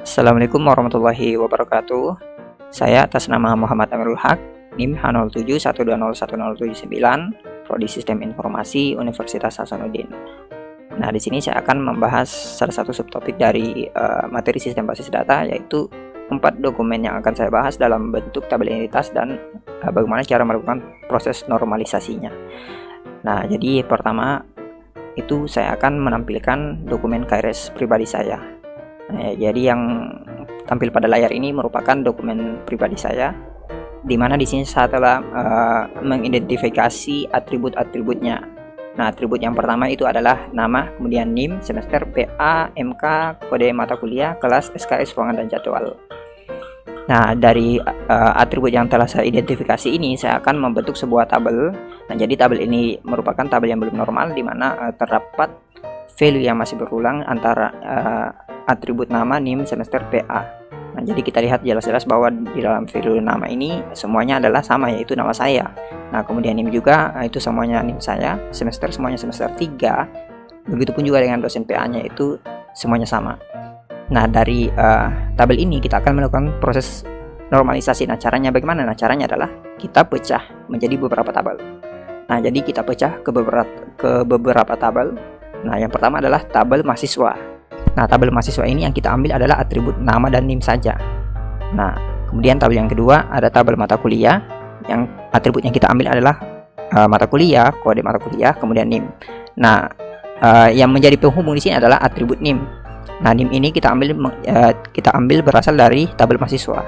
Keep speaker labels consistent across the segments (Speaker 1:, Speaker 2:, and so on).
Speaker 1: Assalamualaikum warahmatullahi wabarakatuh. Saya atas nama Muhammad Amirul Haq, NIM H07121079, Prodi Sistem Informasi Universitas Hasanuddin. Nah, di sini saya akan membahas salah satu subtopik dari materi sistem basis data, yaitu 4 dokumen yang akan saya bahas dalam bentuk tabel entitas dan bagaimana cara melakukan proses normalisasinya. Nah, jadi pertama itu saya akan menampilkan dokumen KRS pribadi saya. Jadi yang tampil pada layar ini merupakan dokumen pribadi saya, di mana di sini saya telah mengidentifikasi atribut-atributnya. Nah, atribut yang pertama itu adalah nama, kemudian NIM, semester, PA, MK, kode mata kuliah, kelas, SKS, ruangan, dan jadwal. Nah, dari atribut yang telah saya identifikasi ini, saya akan membentuk sebuah tabel. Nah, jadi tabel ini merupakan tabel yang belum normal, di mana terdapat value yang masih berulang antara atribut nama, NIM, semester, PA. Nah, jadi kita lihat jelas-jelas bahwa di dalam value nama ini semuanya adalah sama, yaitu nama saya. Nah, kemudian NIM juga itu semuanya NIM saya, semester semuanya semester 3. Begitupun juga dengan dosen PA-nya itu semuanya sama. Nah, dari tabel ini kita akan melakukan proses normalisasi. Nah, caranya bagaimana? Nah, caranya adalah kita pecah menjadi beberapa tabel. Nah, jadi kita pecah ke beberapa tabel. Nah, yang pertama adalah tabel mahasiswa. Nah, tabel mahasiswa ini yang kita ambil adalah atribut nama dan NIM saja. Nah, kemudian tabel yang kedua ada tabel mata kuliah, yang atribut yang kita ambil adalah mata kuliah, kode mata kuliah, kemudian NIM. Nah, yang menjadi penghubung di sini adalah atribut NIM. Nah, NIM ini kita ambil berasal dari tabel mahasiswa.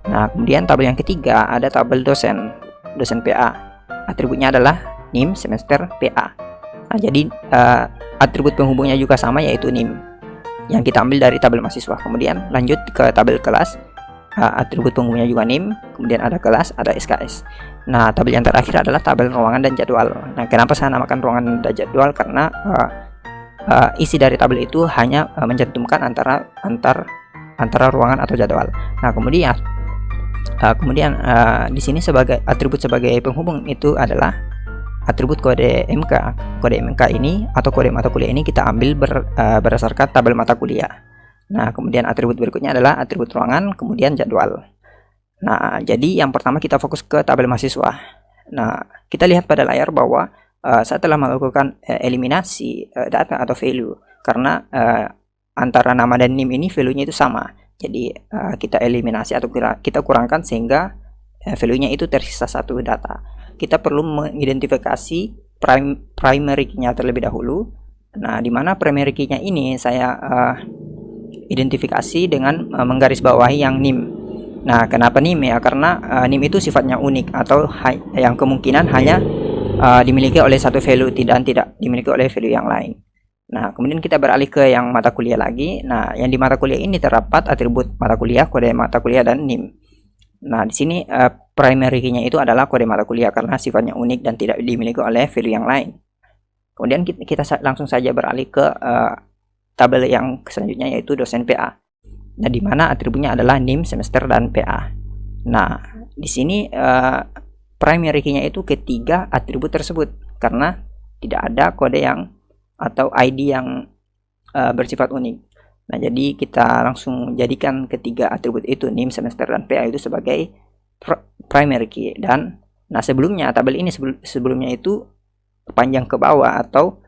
Speaker 1: Nah, kemudian tabel yang ketiga ada tabel dosen PA. Atributnya adalah NIM, semester, PA. Nah, jadi atribut penghubungnya juga sama, yaitu NIM, yang kita ambil dari tabel mahasiswa. Kemudian lanjut ke tabel kelas, atribut penghubungnya juga NIM, kemudian ada kelas, ada SKS. Nah, tabel yang terakhir adalah tabel ruangan dan jadwal. Nah, kenapa saya namakan ruangan dan jadwal? Karena isi dari tabel itu hanya mencantumkan antara ruangan atau jadwal. Nah, kemudian di sini sebagai atribut sebagai penghubung itu adalah atribut kode MK. Kode MK ini atau kode mata kuliah ini kita ambil berdasarkan tabel mata kuliah. Nah, kemudian atribut berikutnya adalah atribut ruangan, kemudian jadwal. Nah, jadi yang pertama kita fokus ke tabel mahasiswa. Nah, kita lihat pada layar bahwa saya telah melakukan eliminasi data atau value, karena antara nama dan NIM ini value-nya itu sama. Jadi kita eliminasi atau kita kurangkan sehingga value-nya itu tersisa satu data. Kita perlu mengidentifikasi primary key-nya terlebih dahulu. Nah, di mana primary key-nya ini saya identifikasi dengan menggarisbawahi yang NIM. Nah, kenapa NIM ya? Karena NIM itu sifatnya unik atau yang kemungkinan hanya dimiliki oleh satu value dan tidak dimiliki oleh value yang lain. Nah, kemudian kita beralih ke yang mata kuliah lagi. Nah, yang di mata kuliah ini terdapat atribut mata kuliah, kode mata kuliah, dan NIM. Nah, di sini primary key-nya itu adalah kode mata kuliah karena sifatnya unik dan tidak dimiliki oleh value yang lain. Kemudian kita langsung saja beralih ke tabel yang selanjutnya, yaitu dosen PA. Nah, di mana atributnya adalah NIM, semester, dan PA. Nah, di sini primary key-nya itu ketiga atribut tersebut karena tidak ada kode yang atau ID yang bersifat unik. Nah, jadi kita langsung jadikan ketiga atribut itu, NIM, semester, dan PA itu sebagai primary key. Dan nah, sebelumnya tabel ini sebelumnya itu panjang ke bawah atau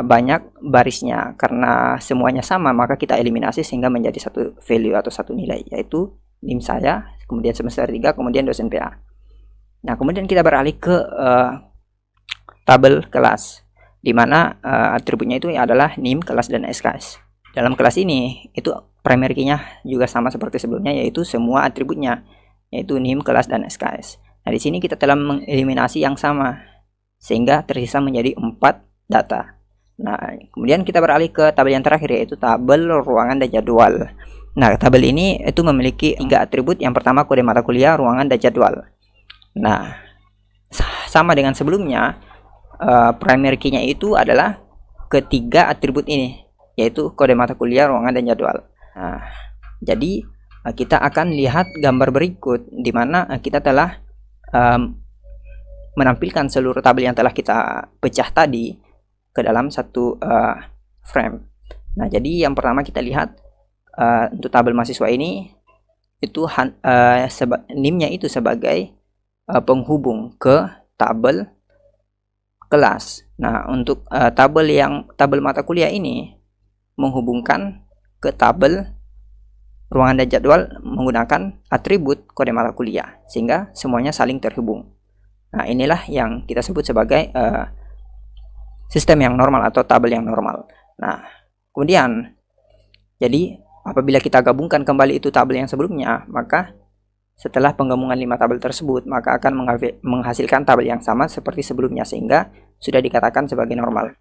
Speaker 1: banyak barisnya. Karena semuanya sama, maka kita eliminasi sehingga menjadi satu value atau satu nilai, yaitu NIM saya, kemudian semester 3, kemudian dosen PA. Nah, kemudian kita beralih ke tabel kelas, di mana atributnya itu adalah NIM, kelas, dan SKS. Dalam kelas ini itu primary key-nya juga sama seperti sebelumnya, yaitu semua atributnya, yaitu NIM, kelas, dan SKS. Nah, di sini kita telah mengeliminasi yang sama sehingga tersisa menjadi 4 data. Nah, kemudian kita beralih ke tabel yang terakhir, yaitu tabel ruangan dan jadwal. Nah, tabel ini itu memiliki 3 atribut. Yang pertama kode mata kuliah, ruangan, dan jadwal. Nah, sama dengan sebelumnya, primary key-nya itu adalah ketiga atribut ini, yaitu kode mata kuliah, ruangan, dan jadwal. Nah, jadi kita akan lihat gambar berikut, di mana kita telah menampilkan seluruh tabel yang telah kita pecah tadi ke dalam satu frame. Nah, jadi yang pertama kita lihat untuk tabel mahasiswa ini itu NIM-nya itu sebagai penghubung ke tabel kelas. Nah, untuk tabel mata kuliah ini menghubungkan ke tabel ruangan dan jadwal menggunakan atribut kode mata kuliah sehingga semuanya saling terhubung. Nah, inilah yang kita sebut sebagai sistem yang normal atau tabel yang normal. Nah, kemudian jadi apabila kita gabungkan kembali itu tabel yang sebelumnya, maka setelah penggabungan 5 tabel tersebut, maka akan menghasilkan tabel yang sama seperti sebelumnya sehingga sudah dikatakan sebagai normal.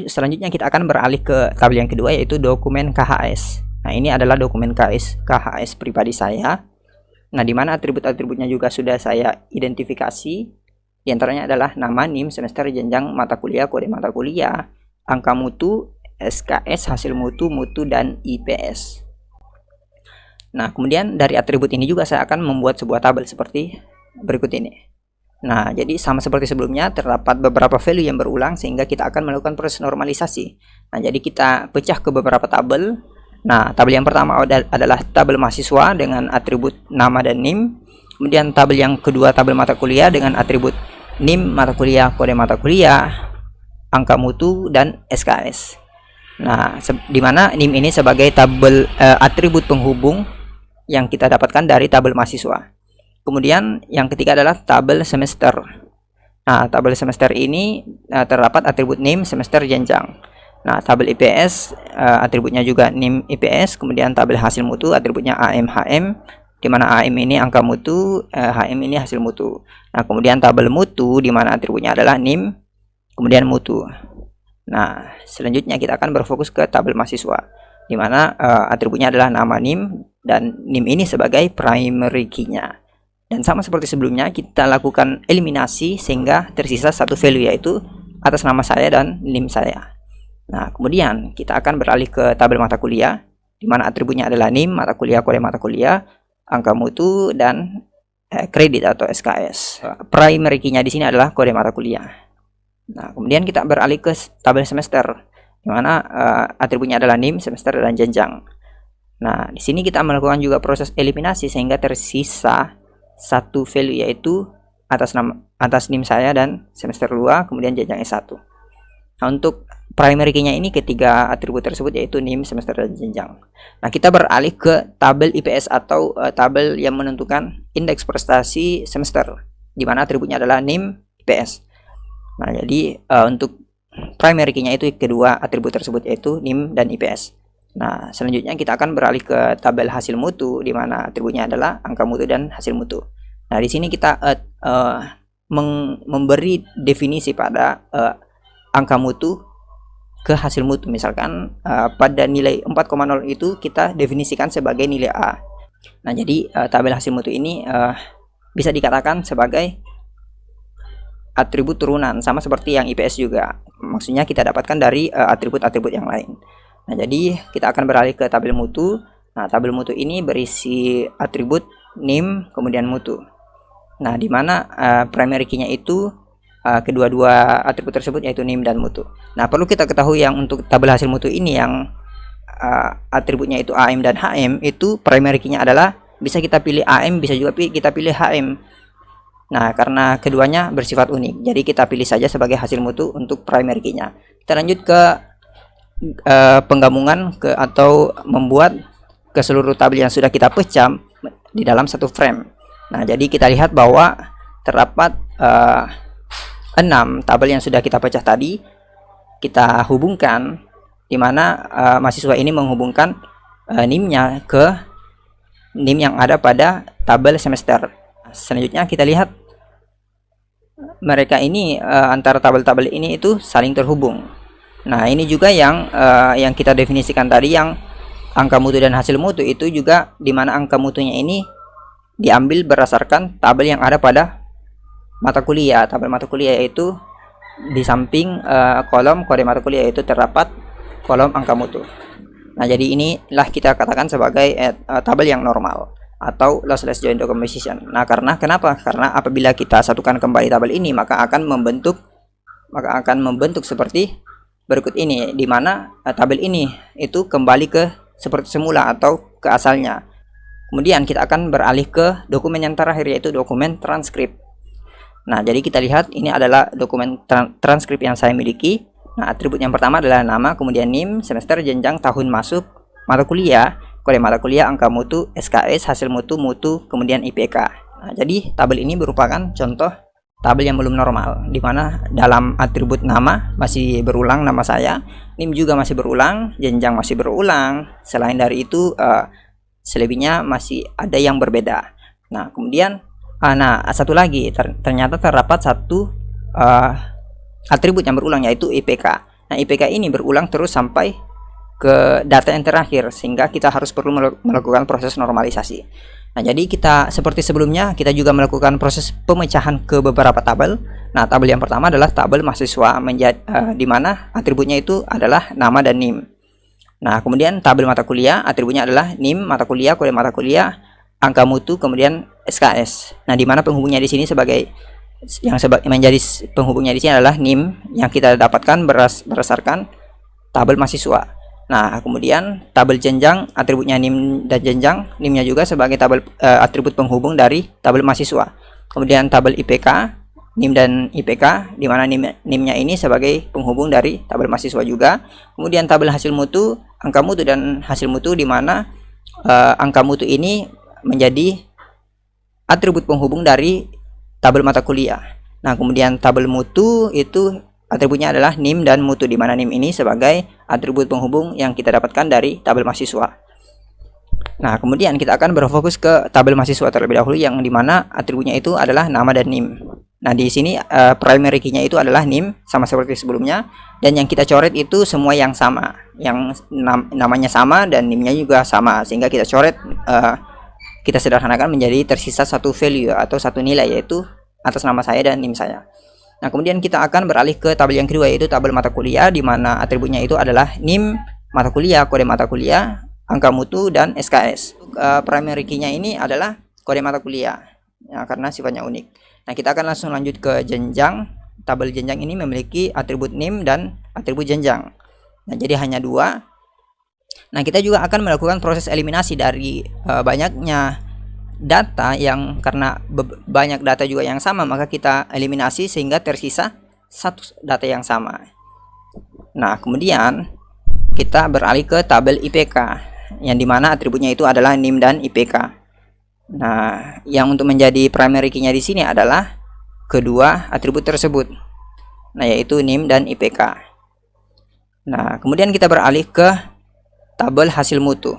Speaker 1: Selanjutnya kita akan beralih ke tabel yang kedua, yaitu dokumen KHS. Nah, ini adalah dokumen KHS pribadi saya. Nah, di mana atribut-atributnya juga sudah saya identifikasi. Di antaranya adalah nama, NIM, semester, jenjang mata kuliah, kode mata kuliah, angka mutu, SKS, hasil mutu, dan IPS. Nah, kemudian dari atribut ini juga saya akan membuat sebuah tabel seperti berikut ini. Nah, jadi sama seperti sebelumnya, terdapat beberapa value yang berulang sehingga kita akan melakukan proses normalisasi. Nah, jadi kita pecah ke beberapa tabel. Nah, tabel yang pertama adalah tabel mahasiswa dengan atribut nama dan NIM. Kemudian tabel yang kedua, tabel mata kuliah dengan atribut NIM, mata kuliah, kode mata kuliah, angka mutu, dan SKS. Nah, di mana NIM ini sebagai tabel atribut penghubung yang kita dapatkan dari tabel mahasiswa. Kemudian yang ketiga adalah tabel semester. Nah, tabel semester ini terdapat atribut NIM, semester, jenjang. Nah, tabel IPS atributnya juga NIM, IPS. Kemudian tabel hasil mutu atributnya AM, HM, di mana AM ini angka mutu, HM ini hasil mutu. Nah, kemudian tabel mutu di mana atributnya adalah NIM, kemudian mutu. Nah, selanjutnya kita akan berfokus ke tabel mahasiswa, di mana atributnya adalah nama, NIM, dan NIM ini sebagai primary key-nya. Dan sama seperti sebelumnya, kita lakukan eliminasi sehingga tersisa satu value, yaitu atas nama saya dan NIM saya. Nah, kemudian kita akan beralih ke tabel mata kuliah, di mana atributnya adalah NIM, mata kuliah, kode mata kuliah, angka mutu, dan kredit atau SKS. Primary key-nya di sini adalah kode mata kuliah. Nah, kemudian kita beralih ke tabel semester, di mana atributnya adalah NIM, semester, dan jenjang. Nah, di sini kita melakukan juga proses eliminasi sehingga tersisa satu value, yaitu atas NIM saya dan semester 2, kemudian jenjang S1. Nah, untuk primary key-nya ini ketiga atribut tersebut, yaitu NIM, semester, dan jenjang. Nah, kita beralih ke tabel IPS atau tabel yang menentukan indeks prestasi semester, di mana atributnya adalah NIM, IPS. Nah, jadi untuk primary key-nya itu kedua atribut tersebut, yaitu NIM dan IPS. Nah, selanjutnya kita akan beralih ke tabel hasil mutu, di mana atributnya adalah angka mutu dan hasil mutu. Nah, di sini kita memberi definisi pada angka mutu ke hasil mutu. Misalkan pada nilai 4,0 itu kita definisikan sebagai nilai A. Nah, jadi tabel hasil mutu ini bisa dikatakan sebagai atribut turunan, sama seperti yang IPS juga. Maksudnya kita dapatkan dari atribut-atribut yang lain. Nah, jadi kita akan beralih ke tabel mutu. Nah, tabel mutu ini berisi atribut NIM, kemudian mutu. Nah, di mana primary key-nya itu kedua-dua atribut tersebut, yaitu NIM dan mutu. Nah, perlu kita ketahui yang untuk tabel hasil mutu ini yang atributnya itu AM dan HM, itu primary key-nya adalah bisa kita pilih AM, bisa juga kita pilih HM. Nah, karena keduanya bersifat unik, jadi kita pilih saja sebagai hasil mutu untuk primary key-nya. Kita lanjut ke penggabungan atau membuat ke seluruh tabel yang sudah kita pecah di dalam satu frame. Nah, jadi kita lihat bahwa terdapat 6 tabel yang sudah kita pecah tadi, kita hubungkan, di mana mahasiswa ini menghubungkan NIM-nya ke NIM yang ada pada tabel semester. Selanjutnya kita lihat mereka ini antara tabel-tabel ini itu saling terhubung. Nah, ini juga yang kita definisikan tadi, yang angka mutu dan hasil mutu, itu juga di mana angka mutunya ini diambil berdasarkan tabel yang ada pada mata kuliah. Tabel mata kuliah yaitu di samping kolom kode mata kuliah itu terdapat kolom angka mutu. Nah, jadi inilah kita katakan sebagai tabel yang normal atau lossless joint decomposition. Nah, kenapa? Karena apabila kita satukan kembali tabel ini, maka akan membentuk seperti berikut ini, di mana tabel ini itu kembali ke seperti semula atau ke asalnya. Kemudian kita akan beralih ke dokumen yang terakhir, yaitu dokumen transkrip. Nah, jadi kita lihat ini adalah dokumen transkrip yang saya miliki. Nah, atribut yang pertama adalah nama, kemudian NIM, semester, jenjang, tahun masuk, mata kuliah, kode mata kuliah, angka mutu, SKS, hasil mutu, kemudian IPK. Nah, jadi tabel ini merupakan contoh tabel yang belum normal, di mana dalam atribut nama masih berulang nama saya, NIM juga masih berulang, jenjang masih berulang. Selain dari itu, selebihnya masih ada yang berbeda. Nah, kemudian satu lagi, ternyata terdapat satu atribut yang berulang, yaitu IPK. Nah, IPK ini berulang terus sampai ke data yang terakhir, sehingga kita harus perlu melakukan proses normalisasi. Nah, jadi kita seperti sebelumnya, kita juga melakukan proses pemecahan ke beberapa tabel. Nah, tabel yang pertama adalah tabel mahasiswa, di mana atributnya itu adalah nama dan NIM. Nah, kemudian tabel mata kuliah, atributnya adalah NIM, mata kuliah, kode mata kuliah, angka mutu, kemudian SKS. Nah, di mana penghubungnya di sini menjadi penghubungnya di sini adalah NIM yang kita dapatkan berdasarkan tabel mahasiswa. Nah, kemudian tabel jenjang, atributnya NIM dan jenjang, NIM-nya juga sebagai tabel atribut penghubung dari tabel mahasiswa. Kemudian tabel IPK, NIM dan IPK, di mana NIM-nya ini sebagai penghubung dari tabel mahasiswa juga. Kemudian tabel hasil mutu, angka mutu dan hasil mutu, di mana angka mutu ini menjadi atribut penghubung dari tabel mata kuliah. Nah, kemudian tabel mutu itu atributnya adalah NIM dan mutu, di mana NIM ini sebagai atribut penghubung yang kita dapatkan dari tabel mahasiswa. Nah, kemudian kita akan berfokus ke tabel mahasiswa terlebih dahulu, yang dimana atributnya itu adalah nama dan NIM. Nah, di sini primary key-nya itu adalah NIM, sama seperti sebelumnya, dan yang kita coret itu semua yang sama, yang namanya sama dan NIM-nya juga sama, sehingga kita coret, kita sederhanakan menjadi tersisa satu value atau satu nilai, yaitu atas nama saya dan NIM saya. Nah, kemudian kita akan beralih ke tabel yang kedua, yaitu tabel mata kuliah, di mana atributnya itu adalah NIM, mata kuliah, kode mata kuliah, angka mutu, dan SKS. Primary key-nya ini adalah kode mata kuliah, ya, karena sifatnya unik. Nah, kita akan langsung lanjut ke jenjang. Tabel jenjang ini memiliki atribut NIM dan atribut jenjang. Nah, jadi hanya dua. Nah, kita juga akan melakukan proses eliminasi dari banyaknya data, yang karena banyak data juga yang sama, maka kita eliminasi sehingga tersisa satu data yang sama. Nah, kemudian kita beralih ke tabel IPK, yang dimana atributnya itu adalah NIM dan IPK. Nah, yang untuk menjadi primary key-nya di sini adalah kedua atribut tersebut, nah, yaitu NIM dan IPK. Nah, kemudian kita beralih ke tabel hasil mutu.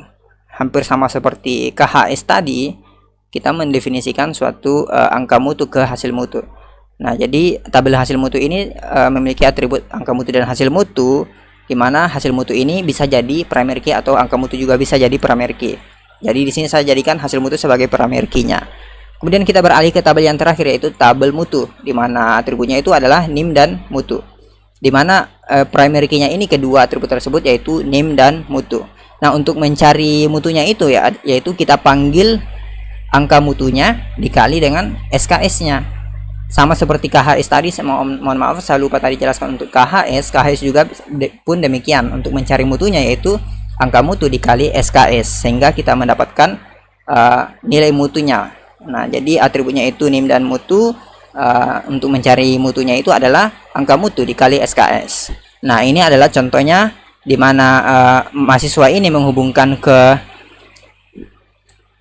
Speaker 1: Hampir sama seperti KHS tadi, kita mendefinisikan suatu angka mutu ke hasil mutu. Nah, jadi tabel hasil mutu ini memiliki atribut angka mutu dan hasil mutu, di mana hasil mutu ini bisa jadi primary key atau angka mutu juga bisa jadi primary key. Jadi di sini saya jadikan hasil mutu sebagai primary key-nya. Kemudian kita beralih ke tabel yang terakhir, yaitu tabel mutu, di mana atributnya itu adalah NIM dan mutu. Di mana primary key-nya ini kedua atribut tersebut, yaitu NIM dan mutu. Nah, untuk mencari mutunya itu yaitu kita panggil angka mutunya dikali dengan SKS-nya. Sama seperti KHS tadi, mohon maaf saya lupa tadi jelaskan untuk KHS juga pun demikian. Untuk mencari mutunya yaitu angka mutu dikali SKS, sehingga kita mendapatkan nilai mutunya. Nah, jadi atributnya itu NIM dan mutu. Untuk mencari mutunya itu adalah angka mutu dikali SKS. Nah, ini adalah contohnya di mana mahasiswa ini menghubungkan ke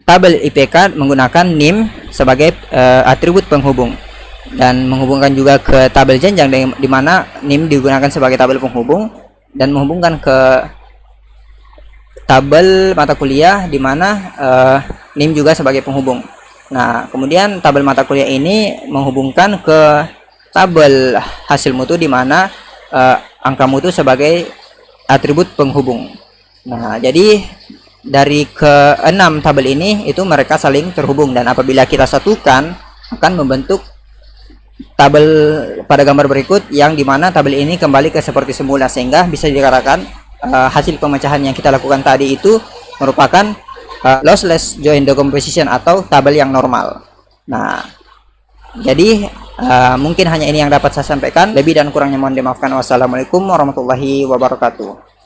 Speaker 1: tabel IPK menggunakan NIM sebagai atribut penghubung, dan menghubungkan juga ke tabel jenjang, di mana NIM digunakan sebagai tabel penghubung, dan menghubungkan ke tabel mata kuliah, di mana NIM juga sebagai penghubung. Nah, kemudian tabel mata kuliah ini menghubungkan ke tabel hasil mutu, di mana angka mutu sebagai atribut penghubung. Nah, jadi dari ke-6 tabel ini itu mereka saling terhubung, dan apabila kita satukan akan membentuk tabel pada gambar berikut, yang dimana tabel ini kembali ke seperti semula, sehingga bisa dikatakan hasil pemecahan yang kita lakukan tadi itu merupakan lossless joint decomposition atau tabel yang normal. Nah, jadi mungkin hanya ini yang dapat saya sampaikan. Lebih dan kurangnya mohon dimaafkan. Wassalamualaikum warahmatullahi wabarakatuh.